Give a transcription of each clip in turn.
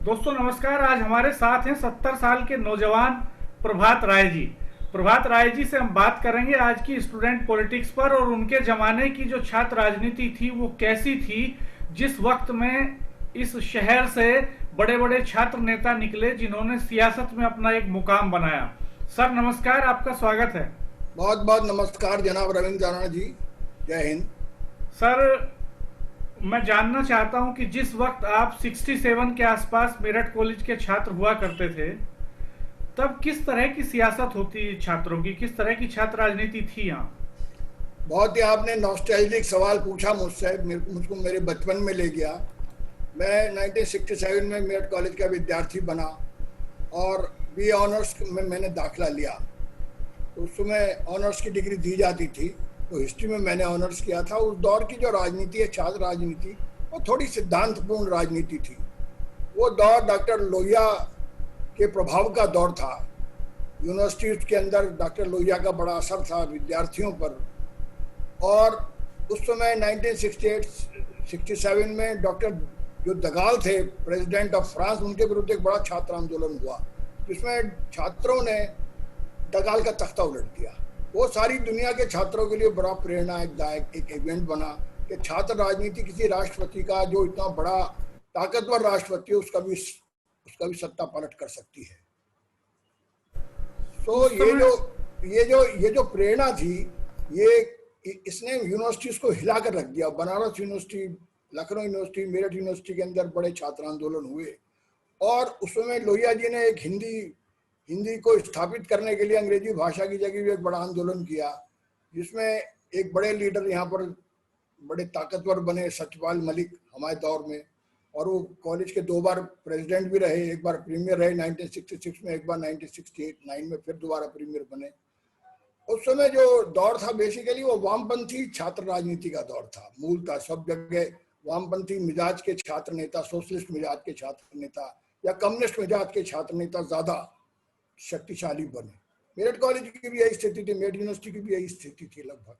दोस्तों नमस्कार। आज हमारे साथ हैं 70 साल के नौजवान प्रभात राय जी। प्रभात राय जी से हम बात करेंगे आज की स्टूडेंट पॉलिटिक्स पर और उनके जमाने की जो छात्र राजनीति थी वो कैसी थी, जिस वक्त में इस शहर से बड़े बड़े छात्र नेता निकले जिन्होंने सियासत में अपना एक मुकाम बनाया। सर नमस्कार, आपका स्वागत है। बहुत बहुत नमस्कार जनाब रविंद्र राणा जी। जय हिंद। सर मैं जानना चाहता हूं कि जिस वक्त आप 67 के आसपास मेरठ कॉलेज के छात्र हुआ करते थे, तब किस तरह की सियासत होती छात्रों की, किस तरह की छात्र राजनीति थी यहाँ? बहुत ही आपने नॉस्टैल्जिक सवाल पूछा मुझसे, मुझको मेरे बचपन में ले गया। मैं 1967 में मेरठ कॉलेज का विद्यार्थी बना और बी ऑनर्स में मैंने दाखिला लिया। तो उस समय ऑनर्स की डिग्री दी जाती थी, तो हिस्ट्री में मैंने ऑनर्स किया था। उस दौर की जो राजनीति है, छात्र राजनीति, वो थोड़ी सिद्धांतपूर्ण राजनीति थी। वो दौर डॉक्टर लोहिया के प्रभाव का दौर था। यूनिवर्सिटीज के अंदर डॉक्टर लोहिया का बड़ा असर था विद्यार्थियों पर। और उस समय 1967 में डॉक्टर जो दगाल थे, प्रेसिडेंट ऑफ फ्रांस, उनके विरुद्ध एक बड़ा छात्र आंदोलन हुआ, जिसमें छात्रों ने दगाल का तख्ता उलट दिया। वो सारी दुनिया के छात्रों के लिए बड़ा प्रेरणादायक एक इवेंट बना कि छात्र राजनीति किसी राष्ट्रपति का, जो इतना बड़ा ताकतवर राष्ट्रपति है, उसका भी सत्ता पलट कर सकती है। तो ये जो प्रेरणा थी, इसने यूनिवर्सिटीज को हिला कर रख दिया। Banaras university, Lucknow university, Meerut university के अंदर बड़े छात्र आंदोलन हुए। और उस समय लोहिया जी ने एक हिंदी को स्थापित करने के लिए अंग्रेजी भाषा की जगह भी एक बड़ा आंदोलन किया, जिसमें एक बड़े लीडर यहाँ पर बड़े ताकतवर बने, सत्यपाल मलिक, हमारे दौर में। और वो कॉलेज के 2 बार प्रेसिडेंट भी रहे, एक बार प्रीमियर रहे 1966 में, एक बार 1968-9 में फिर दोबारा प्रीमियर बने। उस समय जो दौर था बेसिकली वो वामपंथी छात्र राजनीति का दौर था। मूलतः सब जगह वामपंथी मिजाज के छात्र नेता, सोशलिस्ट मिजाज के छात्र नेता या कम्युनिस्ट मिजाज के छात्र नेता ज्यादा शक्तिशाली बने। मेरठ कॉलेज की भी यही स्थिति थी, मेरठ यूनिवर्सिटी की भी यही स्थिति थी लगभग।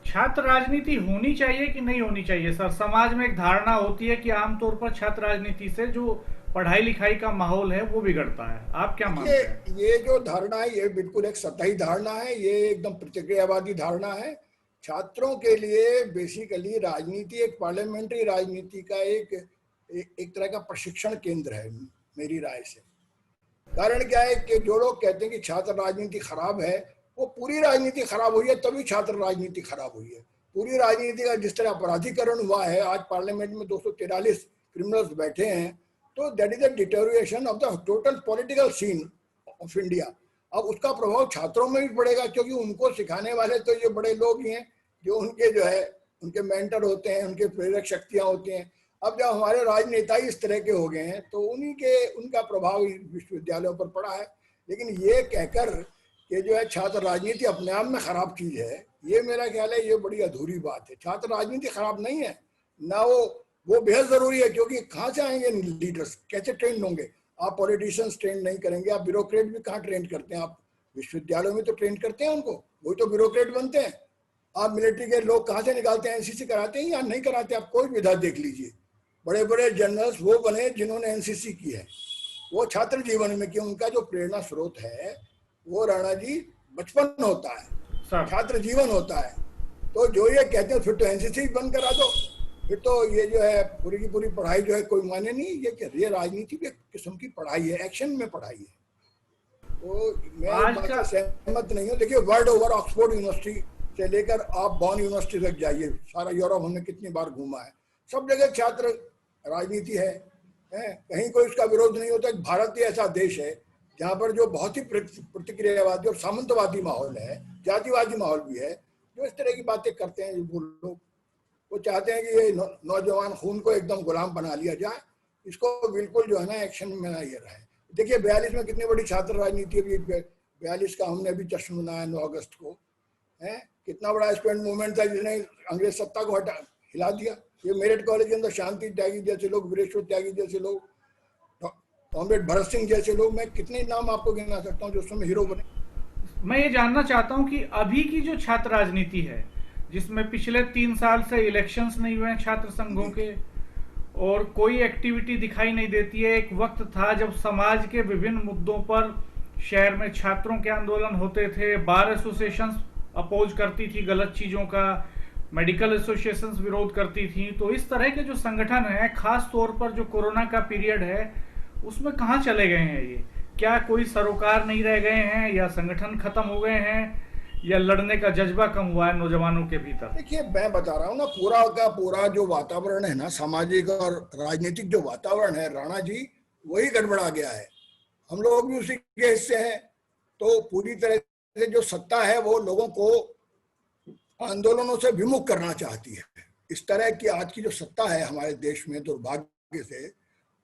छात्र राजनीति होनी चाहिए कि नहीं होनी चाहिए सर? समाज में एक धारणा होती है कि आमतौर पर छात्र राजनीति से जो पढ़ाई लिखाई का माहौल है वो बिगड़ता है। आप क्या मानते हैं? ये जो धारणा है, ये बिल्कुल एक सतही धारणा है, ये एकदम प्रतिक्रियावादी धारणा है। छात्रों के लिए बेसिकली राजनीति एक पार्लियामेंट्री राजनीति का एक तरह का प्रशिक्षण केंद्र है, मेरी राय से। कारण क्या है कि जो लोग कहते हैं कि छात्र राजनीति खराब है, वो पूरी राजनीति खराब हुई है, तभी छात्र राजनीति खराब हुई है। पूरी राजनीति का जिस तरह अपराधीकरण हुआ है, आज पार्लियामेंट में 243 क्रिमिनल्स बैठे हैं, तो that is a deterioration of the total political scene of India. अब उसका प्रभाव छात्रों में भी पड़ेगा, क्योंकि उनको सिखाने वाले तो ये बड़े लोग ही हैं, जो उनके मेंटर होते हैं, उनके प्रेरक शक्तियां होती हैं। अब जब हमारे राजनेता ही इस तरह के हो गए हैं, तो उनका प्रभाव विश्वविद्यालयों पर पड़ा है। लेकिन ये कहकर कि जो है छात्र राजनीति अपने आप में खराब चीज है, ये मेरा ख्याल है ये बड़ी अधूरी बात है। छात्र राजनीति खराब नहीं है ना, वो बेहद जरूरी है, क्योंकि कहाँ से आएंगे लीडर्स, कैसे ट्रेन होंगे? आप पॉलिटिशियंस ट्रेन नहीं करेंगे, आप ब्यूरोक्रेट भी कहाँ ट्रेन करते हैं? आप विश्वविद्यालयों में तो ट्रेन करते हैं उनको, वही तो ब्यूरोक्रेट बनते हैं। आप मिलिट्री के लोग कहाँ से निकालते हैं? एनसीसी कराते हैं या नहीं कराते? आप कोई विधा देख लीजिए, बड़े बड़े जनरल्स वो बने जिन्होंने एनसीसी की है, वो छात्र जीवन में, कि उनका जो प्रेरणा स्रोत है वो राणा जी बचपन होता है, छात्र जीवन होता है। तो जो ये कहते हैं फिर तो एनसीसी बंद करा दो, फिर तो ये जो है पूरी की पूरी पढ़ाई जो है कोई माने नहीं। ये राजनीति भी एक किस्म की पढ़ाई है, एक्शन में पढ़ाई है। तो मैं बात से सहमत नहीं हूँ। देखिए, वर्ल्ड ओवर ऑक्सफोर्ड यूनिवर्सिटी से लेकर आप बॉन यूनिवर्सिटी तक जाइए, सारा यूरोप हमने कितनी बार घूमा है, सब जगह छात्र राजनीति है। कहीं कोई उसका विरोध नहीं होता। भारत ही ऐसा देश है जहाँ पर जो बहुत ही प्रतिक्रियावादी और सामंतवादी माहौल है, जातिवादी माहौल भी है, जो इस तरह की बातें करते हैं वो लोग, वो चाहते हैं कि ये नौजवान खून को एकदम गुलाम बना लिया जाए, इसको बिल्कुल जो है ना एक्शन में ना ये रहे। देखिए 42 में कितनी बड़ी छात्र राजनीति, अभी 42 का हमने अभी जश्न मनाया 9 अगस्त को, है कितना बड़ा स्टूडेंट मूवमेंट था जिसने अंग्रेज सत्ता को हिला दिया। ये मेरठ कॉलेज के अंदर शांति त्यागी जैसे लोग, वीरेश्वर त्यागी जैसे लोग, कॉमरेड भरत सिंह जैसे लोग, मैं कितने नाम आपको गिना सकता हूँ जो उस समय हीरो बने। मैं ये जानना चाहता हूँ कि अभी की जो छात्र राजनीति है, जिसमें पिछले 3 साल से इलेक्शंस नहीं हुए हैं छात्र संघों के, और कोई एक्टिविटी दिखाई नहीं देती है। एक वक्त था जब समाज के विभिन्न मुद्दों पर शहर में छात्रों के आंदोलन होते थे, बार एसोसिएशन अपोज करती थी गलत चीजों का, मेडिकल एसोसिएशंस विरोध करती थी। तो इस तरह के जो संगठन है, खास तौर पर जो कोरोना का पीरियड है उसमें कहाँ चले गए हैं ये? क्या कोई सरोकार नहीं रह गए हैं, या संगठन खत्म हो गए हैं, या लड़ने का जज्बा कम हुआ है नौजवानों के भीतर? देखिए, मैं बता रहा हूँ ना, पूरा का पूरा जो वातावरण है ना, सामाजिक और राजनीतिक जो वातावरण है राणा जी, वही गड़बड़ा गया है। हम लोग भी उसी के हिस्से हैं। तो पूरी तरह से जो सत्ता है वो लोगों को आंदोलनों से विमुख करना चाहती है। इस तरह की आज की जो सत्ता है हमारे देश में, दुर्भाग्य से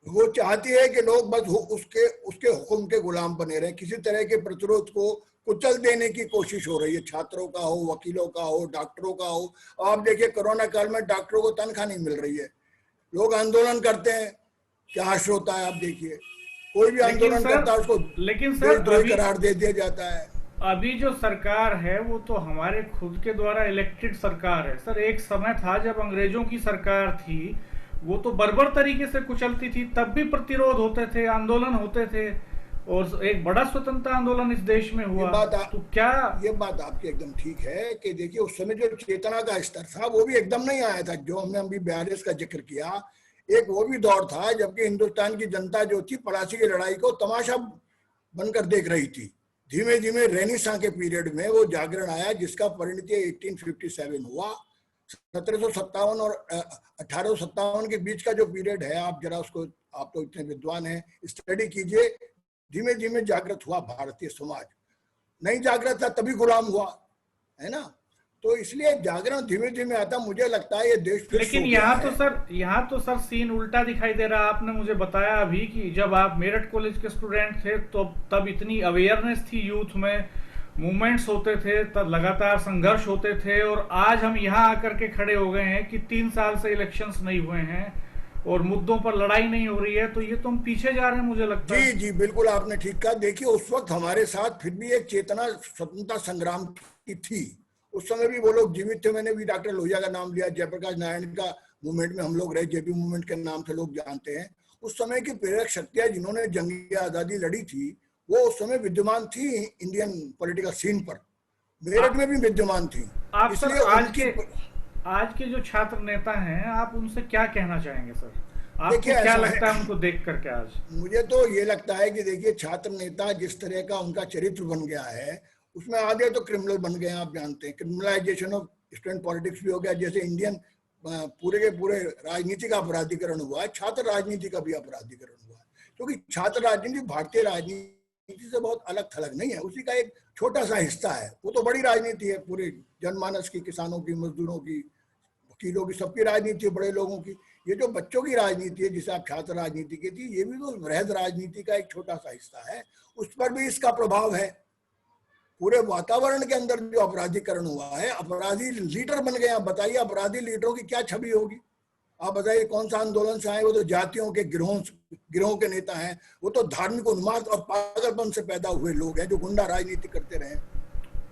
वो चाहती है कि लोग बस उसके हुक्म के गुलाम बने रहे। किसी तरह के प्रतिरोध को कुचल देने की कोशिश हो रही है, छात्रों का हो, वकीलों का हो, डॉक्टरों का हो। आप देखिए, कोरोना काल में डॉक्टरों को तनख्वाह नहीं मिल रही है, लोग आंदोलन करते हैं, क्या हाश होता है। आप देखिए, कोई भी आंदोलन करता है उसको देशद्रोही करार दे दिया जाता है। अभी जो सरकार है वो तो हमारे खुद के द्वारा इलेक्टेड सरकार है सर। एक समय था जब अंग्रेजों की सरकार थी, वो तो बर्बर तरीके से कुचलती थी, तब भी प्रतिरोध होते थे, आंदोलन होते थे, और एक बड़ा स्वतंत्रता आंदोलन इस देश में हुआ। तो क्या ये बात आपकी एकदम ठीक है कि देखिए, उस समय जो चेतना का स्तर था वो भी एकदम नहीं आया था। जो हमने अभी 42 का जिक्र किया, एक वो भी दौर था जबकि हिंदुस्तान की जनता जो थी प्लासी की लड़ाई को तमाशा बनकर देख रही थी। धीमे धीमे रेनेसां के पीरियड में वो जागरण आया, जिसका परिणति 1857 हुआ। 1757 और 1857 के बीच का जो पीरियड है, आप जरा उसको, आप तो इतने विद्वान हैं, स्टडी कीजिए। धीमे धीमे जागृत हुआ भारतीय समाज। नहीं जागृत था तभी गुलाम हुआ, है ना। तो इसलिए जागरण धीमे धीमे आता, मुझे लगता है ये देश। लेकिन यहाँ तो सर सीन उल्टा दिखाई दे रहा। आपने मुझे बताया अभी कि जब आप मेरठ कॉलेज के स्टूडेंट थे तो तब इतनी अवेयरनेस थी यूथ में, मूवमेंट्स होते थे, तब लगातार संघर्ष होते थे, और आज हम यहाँ आकर के खड़े हो गए हैं कि 3 साल से इलेक्शंस नहीं हुए हैं और मुद्दों पर लड़ाई नहीं हो रही है। तो ये तो हम पीछे जा रहे हैं, मुझे लगता है। जी, बिल्कुल आपने ठीक कहा। देखिए, उस वक्त हमारे साथ फिर भी एक चेतना स्वतंत्रता संग्राम की थी। उस समय भी वो लोग जीवित थे। मैंने भी डॉक्टर लोहिया का नाम लिया, जयप्रकाश नारायण का मूवमेंट में हम लोग रहे, जेपी मूवमेंट के नाम से लोग जानते हैं। उस समय की प्रेरक शक्तियां जिन्होंने जंग आजादी लड़ी थी, वो उस समय विद्यमान थी इंडियन पॉलिटिकल सीन पर, मेरठ में भी विद्यमान थी। इसलिए आज के जो छात्र नेता हैं, आप उनसे क्या कहना चाहेंगे सर? आपको क्या लगता है उनको देख करके आज? मुझे तो ये लगता है कि देखिए, छात्र नेता जिस तरह का उनका चरित्र बन गया है, उसमें आधे तो क्रिमिनल बन गए हैं। आप जानते हैं, क्रिमिनलाइजेशन ऑफ स्टूडेंट पॉलिटिक्स भी हो गया। जैसे इंडियन पूरे के पूरे राजनीति का अपराधीकरण हुआ है, छात्र राजनीति का भी अपराधीकरण हुआ है। क्योंकि छात्र राजनीति भारतीय राजनीति से बहुत अलग थलग नहीं है, उसी का एक छोटा सा हिस्सा है। वो तो बड़ी राजनीति है, पूरे जनमानस की, किसानों की, मजदूरों की, वकीलों की, सबकी राजनीति है, बड़े लोगों की। ये जो बच्चों की राजनीति है, जिसे आप छात्र राजनीति कहती है, ये भी तो वृहद राजनीति का एक छोटा सा हिस्सा है। उस पर भी इसका प्रभाव है। पूरे वातावरण के अंदर जो अपराधीकरण हुआ है, अपराधी लीडर बन गए। आप बताइए, अपराधी लीडरों की क्या छवि होगी? आप बताइए, कौन सा आंदोलन से आए? वो तो जातियों के गिरोहों के नेता हैं। वो तो धार्मिक उन्माद और पागलपन से पैदा हुए लोग हैं, जो गुंडा राजनीति करते रहे।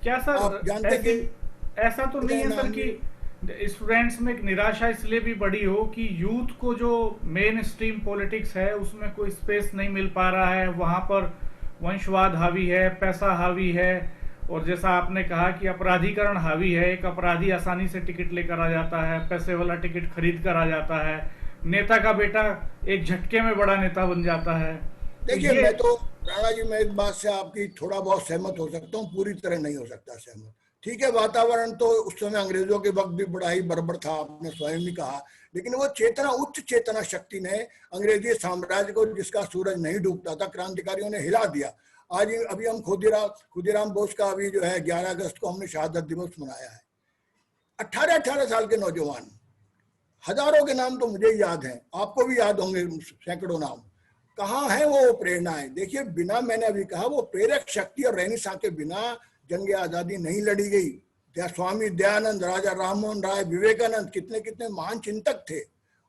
क्या सर आप जानते हैं कि ऐसा तो नहीं है सर कि स्टूडेंट्स में एक निराशा इसलिए भी बढ़ी हो कि यूथ को जो मेन स्ट्रीम पॉलिटिक्स है उसमें कोई स्पेस नहीं मिल पा रहा है, वहां पर वंशवाद हावी है, पैसा हावी है, और जैसा आपने कहा कि अपराधीकरण हावी है। एक अपराधी आसानी से टिकट लेकर आ जाता है, पैसे वाला टिकट खरीद कर आ जाता है, नेता का बेटा एक झटके में बड़ा नेता बन जाता है। देखिए, मैं तो राणा जी, मैं इस बात से आपकी थोड़ा बहुत सहमत हो सकता हूँ, पूरी तरह नहीं हो सकता सहमत। ठीक है, वातावरण तो उस समय अंग्रेजों के वक्त भी बड़ा ही बर्बर था, आपने स्वयं भी कहा। लेकिन वो चेतना, उच्च चेतना शक्ति ने अंग्रेजी साम्राज्य को, जिसका सूरज नहीं डूबता था, क्रांतिकारियों ने हिला दिया। आज अभी हम खुदीराम बोस का अभी जो है 11 अगस्त को हमने शहादत दिवस मनाया है। 18-18 साल के नौजवान, हजारों के नाम तो मुझे याद हैं, आपको भी याद होंगे सैकड़ों नाम। कहाँ है वो प्रेरणाएं? देखिए, बिना, मैंने अभी कहा, वो प्रेरक शक्ति और रेनेसां के बिना जंग आजादी नहीं लड़ी गई। स्वामी दयानंद, राजा राममोहन राय, विवेकानंद, कितने कितने महान चिंतक थे।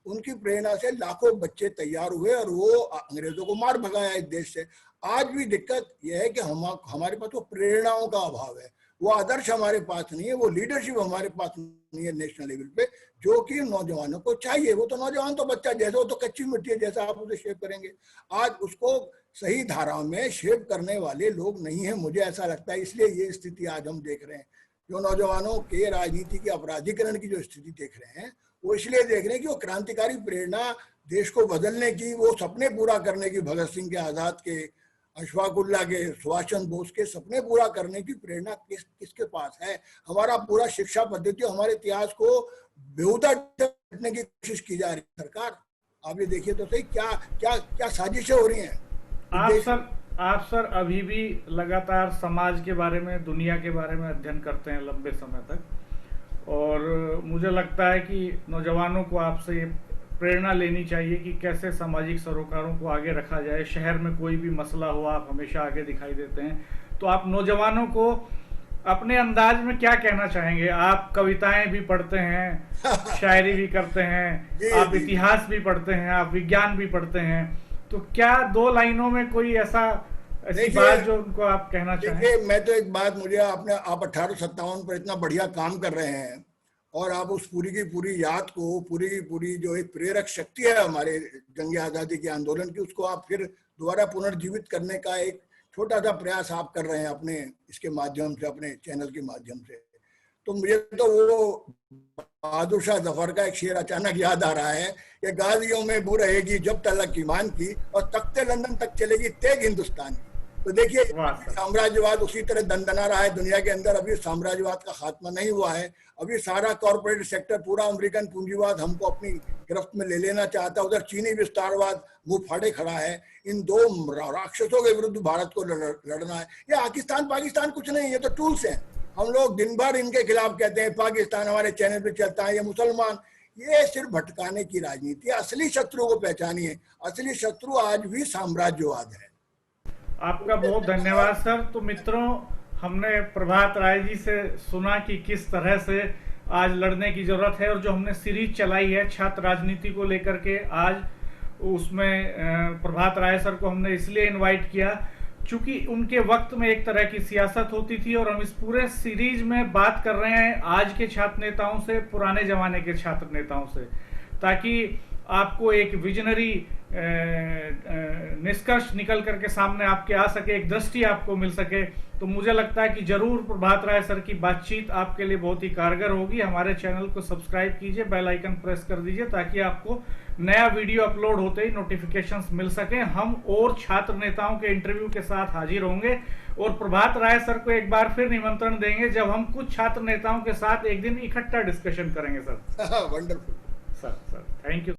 उनकी प्रेरणा से लाखों बच्चे तैयार हुए और वो अंग्रेजों को मार भगाया इस देश से। आज भी दिक्कत यह है कि हमारे पास वो प्रेरणाओं का अभाव है। वो आदर्श हमारे पास नहीं है, वो लीडरशिप हमारे पास नहीं है नेशनल लेवल पे, जो कि नौजवानों को चाहिए। वो तो नौजवान तो बच्चा जैसे, वो तो कच्ची मिट्टी है, जैसा आप उसे शेप करेंगे। आज उसको सही धारा में शेप करने वाले लोग नहीं है, मुझे ऐसा लगता है। इसलिए ये स्थिति आज हम देख रहे हैं, जो नौजवानों के राजनीति के अपराधीकरण की जो स्थिति देख रहे हैं, वो इसलिए देख रहे हैं कि वो क्रांतिकारी प्रेरणा देश को बदलने की, वो सपने पूरा करने की, भगत सिंह के, आजाद के, अशफाकुल्ला के, सुभाष चंद्र बोस के सपने पूरा करने की प्रेरणा किसके पास है? हमारा पूरा शिक्षा पद्धति, हमारे इतिहास को बेहुदा करने की कोशिश की जा रही है सरकार। आप ये देखिए तो सही, क्या क्या क्या साजिशें हो रही हैं। आप सर अभी भी लगातार समाज के बारे में, दुनिया के बारे में अध्ययन करते हैं लंबे समय तक, और मुझे लगता है कि नौजवानों को आपसे ये प्रेरणा लेनी चाहिए कि कैसे सामाजिक सरोकारों को आगे रखा जाए। शहर में कोई भी मसला हो, आप हमेशा आगे दिखाई देते हैं। तो आप नौजवानों को अपने अंदाज में क्या कहना चाहेंगे? आप कविताएं भी पढ़ते हैं, शायरी भी करते हैं, आप इतिहास भी पढ़ते हैं, आप विज्ञान भी पढ़ते हैं, तो क्या 2 लाइनों में कोई ऐसी बात जो उनको आप कहना चाहें? देखिए, मैं तो एक बात, मुझे आप 1857 पर इतना बढ़िया काम कर रहे हैं, और आप उस पूरी की पूरी याद को, पूरी की पूरी जो एक प्रेरक शक्ति है हमारे जंग आज़ादी के आंदोलन की, उसको आप फिर दोबारा पुनर्जीवित करने का एक छोटा सा प्रयास आप कर रहे हैं अपने इसके माध्यम से, अपने चैनल के माध्यम से। तो मुझे तो वो बहादुर शाह जफर का एक शेर अचानक याद आ रहा है कि गाजियों में बू रहेगी जब तलक ईमान की, और तख्ते लंदन तक चलेगी तेग हिंदुस्तान की। तो देखिए, साम्राज्यवाद उसी तरह दंदना रहा है दुनिया के अंदर। अभी साम्राज्यवाद का खात्मा नहीं हुआ है। अभी सारा कॉर्पोरेट सेक्टर, पूरा अमेरिकन पूंजीवाद हमको अपनी गिरफ्त में ले लेना चाहता है। उधर चीनी विस्तारवाद मुंह फाड़े खड़ा है। इन 2 राक्षसों के विरुद्ध भारत को लड़ना है। ये पाकिस्तान कुछ नहीं, ये तो टूल्स हैं। हम लोग दिन भर इनके खिलाफ कहते हैं, पाकिस्तान हमारे चैनल पे चलता है, ये मुसलमान, ये सिर्फ भटकाने की राजनीति है। असली शत्रु को पहचानिए। असली शत्रु आज भी साम्राज्यवाद है। आपका बहुत धन्यवाद सर। तो मित्रों, हमने प्रभात राय जी से सुना कि किस तरह से आज लड़ने की जरूरत है, और जो हमने सीरीज चलाई है छात्र राजनीति को लेकर के, आज उसमें प्रभात राय सर को हमने इसलिए इनवाइट किया क्योंकि उनके वक्त में एक तरह की सियासत होती थी, और हम इस पूरे सीरीज में बात कर रहे हैं आज के छात्र नेताओं से, पुराने जमाने के छात्र नेताओं से, ताकि आपको एक विजनरी निष्कर्ष निकल करके सामने आपके आ सके, एक दृष्टि आपको मिल सके। तो मुझे लगता है कि जरूर प्रभात राय सर की बातचीत आपके लिए बहुत ही कारगर होगी। हमारे चैनल को सब्सक्राइब कीजिए, बेल आइकन प्रेस कर दीजिए, ताकि आपको नया वीडियो अपलोड होते ही नोटिफिकेशंस मिल सके। हम और छात्र नेताओं के इंटरव्यू के साथ हाजिर होंगे, और प्रभात राय सर को एक बार फिर निमंत्रण देंगे जब हम कुछ छात्र नेताओं के साथ एक दिन इकट्ठा डिस्कशन करेंगे sir. Wonderful sir, thank you.